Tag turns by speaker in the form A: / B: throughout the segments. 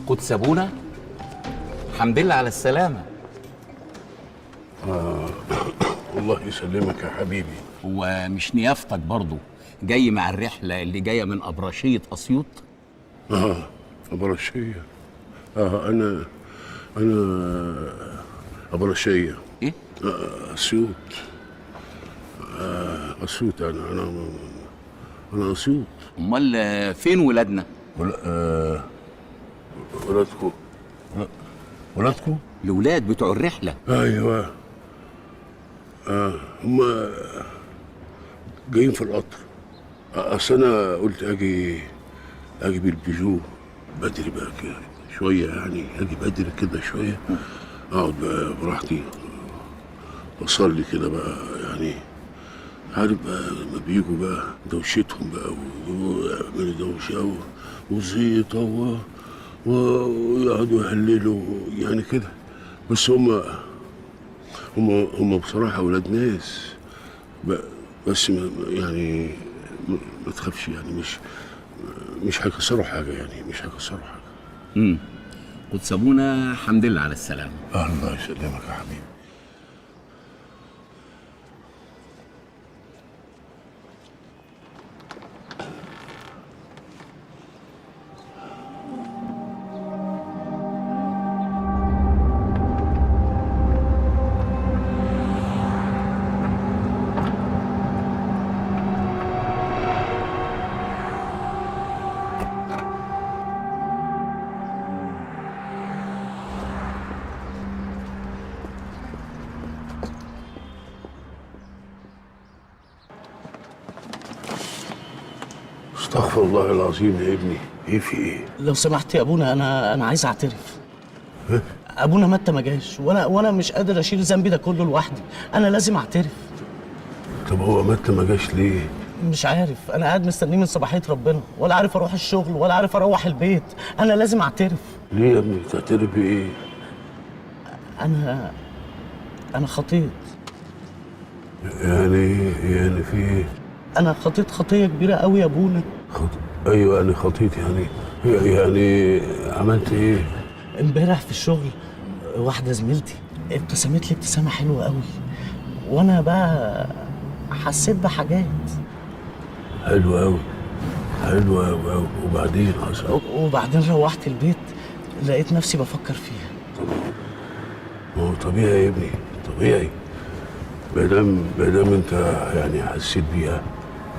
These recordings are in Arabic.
A: قدس ابونا، الحمد لله على السلامه.
B: الله يسلمك يا حبيبي.
A: ومش نيافتك برضو جاي مع الرحله اللي جايه من ابرشيه اسيوط؟
B: ابرشيه. انا ابرشيه.
A: ايه؟
B: اسيوط. اسيوط. انا اسيوط.
A: امال فين ولادنا؟
B: ولادكم؟
A: الولاد بتوع الرحله.
B: ايوه. هم جايين في القطر. اصل انا قلت اجي بالبيجو بدري بقى كده شويه، يعني اجي بدري كده شويه، اقعد بقى براحتي اصلي كده بقى، يعني عارف بقى لما بيجوا بقى دوشتهم بقى ويعملوا دوشه وزيطه ويقعدوا يهللوا يعني كده. بس هم بصراحه اولاد ناس، بس يعني ما تخافش، يعني مش هيكسروا حاجه، يعني مش هيكسروا حاجه.
A: قدس ابونا، الحمد لله على السلامه.
B: الله يسلمك يا حبيبي. استغفر الله العظيم يا ابني. ايه في ايه؟
C: لو سمحت يا ابونا، انا عايز اعترف. ابونا متى ما جاش وانا مش قادر اشيل ذنبي ده كله لوحدي، انا لازم اعترف.
B: طب هو متى ما جاش ليه؟
C: مش عارف، انا قاعد مستنيه من صباحيه ربنا، ولا عارف اروح الشغل ولا عارف اروح البيت. انا لازم اعترف.
B: ليه يا ابني تعترف بايه؟
C: انا خطيت.
B: يعني في ايه؟
C: انا خطيت خطيه كبيره قوي يا ابونا.
B: ايوه انا خطيت يعني عملت ايه؟
C: امبارح في الشغل واحده زميلتي ابتسمت لي ابتسامه حلوه قوي، وانا بقى حسيت بحاجات.
B: حلوه قوي. وبعدين حصل؟
C: وبعدين روحت البيت لقيت نفسي بفكر فيها.
B: ما هو طبيعي يا ابني، طبيعي. ما دام انت يعني حسيت بيها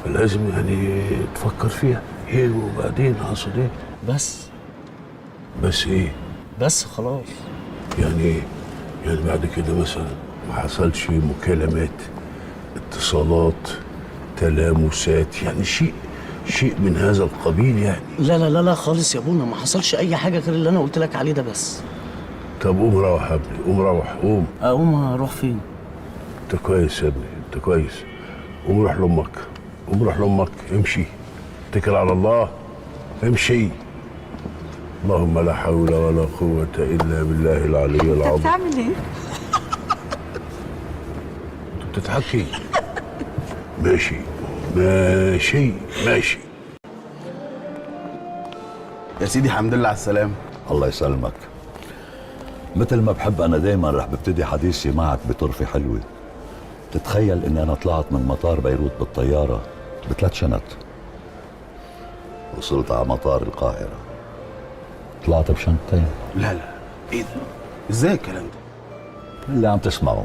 B: فلازم يعني تفكر فيها. ايه وبعدين حصل ايه؟ بس ايه؟
C: بس خلاص.
B: يعني ايه؟ يعني بعد كده مثلا ما حصلش مكالمات، اتصالات، تلامسات، يعني شيء من هذا القبيل يعني؟
C: لا لا لا لا خالص يا ابونا، ما حصلش اي حاجه غير اللي انا قلت لك عليه ده بس.
B: طب قوم روح يا ابني، قوم روح، قوم.
C: اقوم اروح فين؟
B: انت كويس يا ابني، انت كويس. قوم روح لامك، امشي، اتكل على الله، امشي. اللهم لا حول ولا قوة إلا بالله العلي العظيم.
D: انت بتعمل ايه؟
B: انت بتضحكي؟ ماشي.
E: يا سيدي الحمد لله على السلامة.
F: الله يسلمك. مثل ما بحب أنا دايما رح ببتدي حديثي معك بطرفة حلوة. تتخيل إني أنا طلعت من مطار بيروت بالطيارة ب3 شنط، وصلت على مطار القاهرة طلعت بشنطتين.
E: لا ايه ده؟ ازاي الكلام ده؟
F: اللي عم تسمعه.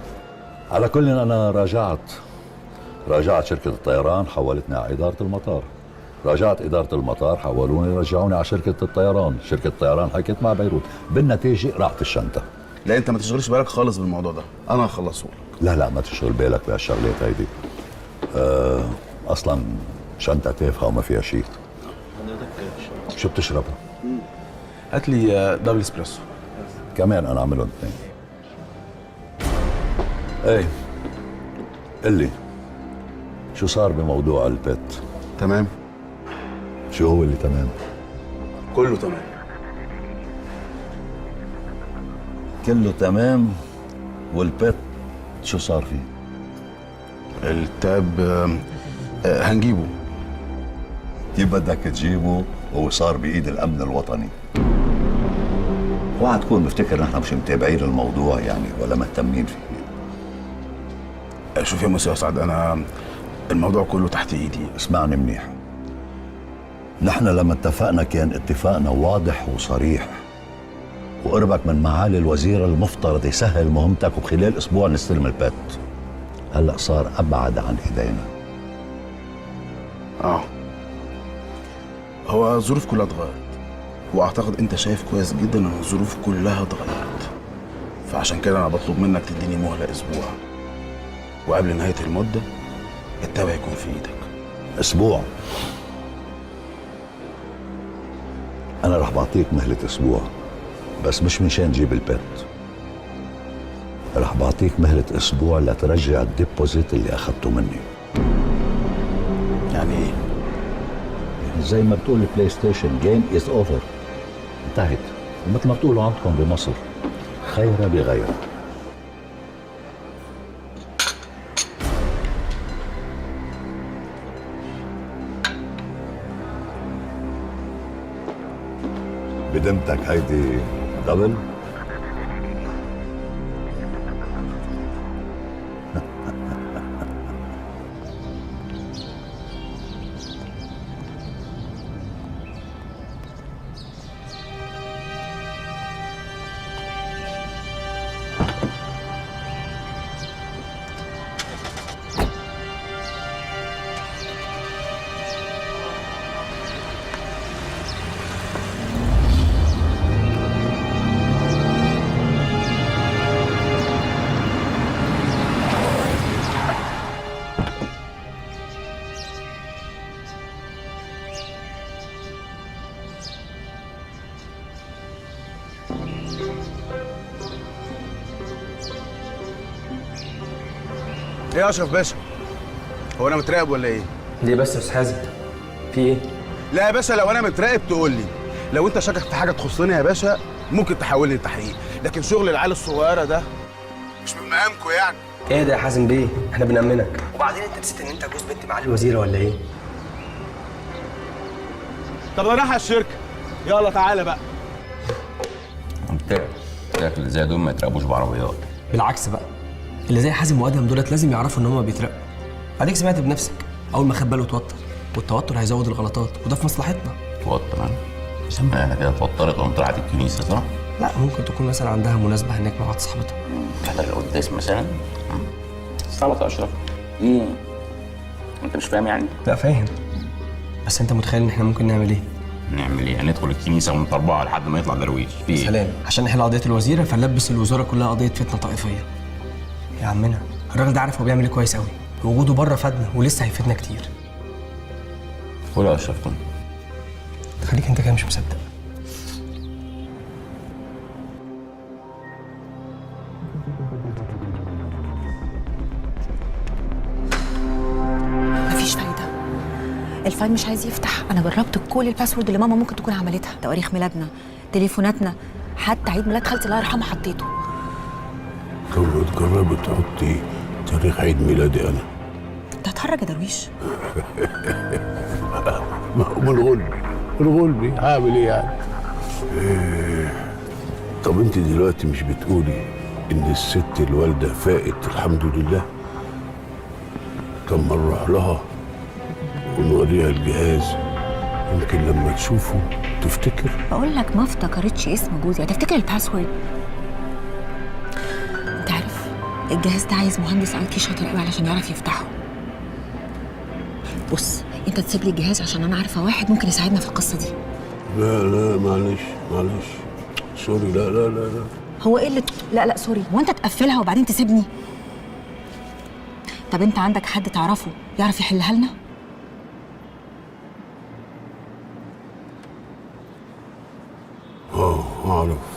F: على كل أنا راجعت شركة الطيران، حولتني على إدارة المطار. راجعت إدارة المطار، حولوني رجعوني على شركة الطيران. شركة الطيران حكيت مع بيروت، بالنتيجة راحت الشنطة.
E: لا انت ما تشغلش بالك خالص بالموضوع ده، انا هخلصه لك.
F: لا ما تشغل بالك بهالشغلات هيدي. أصلا شنطة تافهة وما فيها شيء. شو بتشرب؟
E: هات لي دبل اسبريسو.
F: كمان أنا أعملهم 2. ايه قل لي شو صار بموضوع البيت؟
E: تمام.
F: شو هو اللي تمام؟
E: كله تمام.
F: كله تمام. والبيت شو صار فيه؟
E: التاب هنجيبه.
F: كيف بدك تجيبه وهو صار بإيد الأمن الوطني؟ اوعى تكون مفتكر نحن مش متابعين الموضوع يعني ولا مهتمين فيه.
E: شوف يا موسى يا سعد، انا الموضوع كله تحت ايدي.
F: اسمعني منيح، نحن لما اتفقنا كان اتفاقنا واضح وصريح، وقربك من معالي الوزير المفترض يسهل مهمتك وبخلال اسبوع نستلم البيت. هلا صار ابعد عن ايدينا.
E: هو الظروف كلها اتغيرت، واعتقد انت شايف كويس جدا ان الظروف كلها اتغيرت، فعشان كده انا بطلب منك تديني مهله اسبوع، وقبل نهايه المده التابع يكون في ايدك.
F: اسبوع؟ انا رح بعطيك مهله اسبوع، بس مش مشان جيب البيت. رح بعطيك مهله اسبوع لترجع الديبوزيت اللي اخذته مني.
E: يعني ايه؟
F: زي ما بتقول البلاي ستيشن جيم از اوفر، انتهت. ومثل ما بتقولوا عندكم بمصر، خير بغير. بدمتك هيدي دبل؟
E: ايه يا اشرف باشا؟ هو انا متراقب ولا ايه؟
D: ليه بس يا استاذ حازم؟ في ايه؟
E: لا يا باشا، لو انا متراقب تقول لي، لو انت شاكك في حاجه تخصني يا باشا ممكن تحولني للتحقيق، لكن شغل العيال الصغيره ده مش من مقامكم يعني.
D: ايه ده يا حازم بيه؟ احنا بنأمنك. وبعدين انت نسيت ان انت جوز بنت معالي الوزيره ولا ايه؟
E: طب انا رايح على الشركه، يلا تعالى بقى.
A: قلت لك اللي زي دول ما يتراقبوش بعربيات.
D: بالعكس بقى، اللي زي حازم وادهم دولت لازم يعرفوا ان هم بيتراقبوا. اديك سمعت بنفسك، اول ما خد باله اتوتر، والتوتر هيزود الغلطات، وده في مصلحتنا.
A: توتر انا؟ سمعنا كده اتوترت وقامت راحت الكنيسه صح؟
D: لا، ممكن تكون مثلا عندها مناسبه هناك مع واحده صاحبتها.
A: تحضر القداس مثلا؟ صلاه اشرف. انت مش فاهم يعني؟
D: لا فاهم، بس انت متخيل ان احنا ممكن نعمل ايه؟
A: نعمل ايه؟ ندخل الكنيسه ونطربعها لحد ما يطلع درويش. في ايه؟
D: سلام، عشان نحل قضيه الوزيره فنلبس الوزاره كلها قضيه فتنه طائفيه. يا عمنا الراجل ده عارف هو بيعمل ايه كويس قوي، وجوده بره فادنا ولسه هيفيدنا كتير.
A: قول يا اشرف كنت.
D: خليك انت كده مش مصدق.
G: مفيش فايدة، الفايل مش عايز يفتح. أنا جربت كل الباسورد اللي ماما ممكن تكون عملتها، تواريخ ميلادنا، تليفوناتنا، حتى عيد ميلاد خالتي الله يرحمها حطيته.
B: طب ما تجربي تحطي تاريخ عيد ميلادي انا.
G: أنت هتهرج يا درويش؟
B: ما هو الغلبي هعمل ايه يعني؟ طب انت دلوقتي مش بتقولي ان الست الوالده فائت الحمد لله؟ طب ما نروح لها ونوريها الجهاز، يمكن لما تشوفه تفتكر.
G: بقول لك ما افتكرتش اسم جوزي، هتفتكر الباسورد؟ أنت عارف الجهاز ده عايز مهندس IT شاطر قوي علشان يعرف يفتحه. بص انت تسيب لي الجهاز عشان انا عارفه واحد ممكن يساعدنا في القصه دي.
B: لا معلش سوري، لا.
G: هو ايه اللي لا سوري، هو انت تقفلها وبعدين تسيبني؟ طب انت عندك حد تعرفه يعرف يحلها لنا؟
B: اعرف